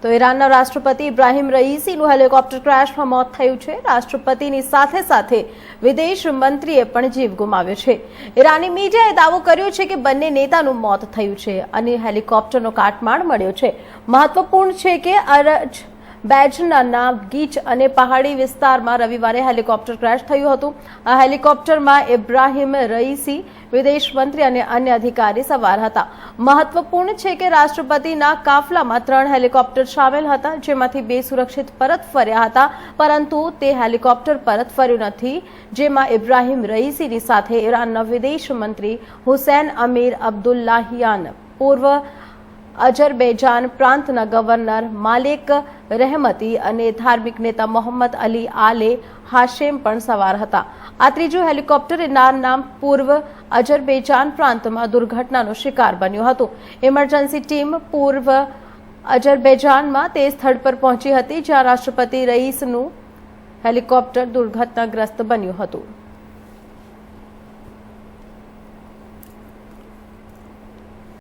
તો ઈરાનના રાષ્ટ્રપતિ ઇબ્રાહિમ રઈસીનું હેલિકોપ્ટર ક્રેશમાં મોત થયું છે। રાષ્ટ્રપતિની સાથે સાથે વિદેશ મંત્રીએ પણ જીવ ગુમાવ્યો છે। ઈરાની મીડિયાએ દાવો કર્યો છે કે બંને નેતાનું મોત થયું છે અને હેલિકોપ્ટરનો કાટમાળ મળ્યો છે। મહત્વપૂર્ણ છે કે અઝરબૈજાનના ગીચ અને પહાડી વિસ્તારમાં રવિવારે હેલિકોપ્ટર ક્રેશ થયું હતું। આ હેલિકોપ્ટરમાં ઇબ્રાહિમ રઈસી, વિદેશ મંત્રી અને અન્ય અધિકારી સવાર હતા। મહત્વપૂર્ણ છે કે રાષ્ટ્રપતિના કાફલામાં 3 હેલિકોપ્ટર સામેલ હતા, જેમાંથી 2 સુરક્ષિત પરત ફર્યા હતા, પરંતુ તે હેલિકોપ્ટર પરત ફર્યું નથી, જેમાં ઇબ્રાહિમ રઈસીની સાથે ઈરાનના વિદેશ મંત્રી હુસૈન અમીર અબ્દુલ્લાહિયાન, પૂર્વ અઝરબૈજાન પ્રાંતના ગવર્નર માલિક રહેમતી અને ધાર્મિક નેતા મોહમ્મદ અલી આલે હાશેમ પણ સવાર હતા। આ ત્રીજું હેલિકોપ્ટર ઈરાનના પૂર્વ અઝરબૈજાન પ્રાંતમાં દુર્ઘટનાનો શિકાર બન્યું હતું। ઇમરજન્સી ટીમ પૂર્વ અઝરબૈજાનમાં તે સ્થળ પર પહોંચી હતી જ્યાં રાષ્ટ્રપતિ રઈસનું હેલિકોપ્ટર દુર્ઘટનાગ્રસ્ત બન્યું હતું।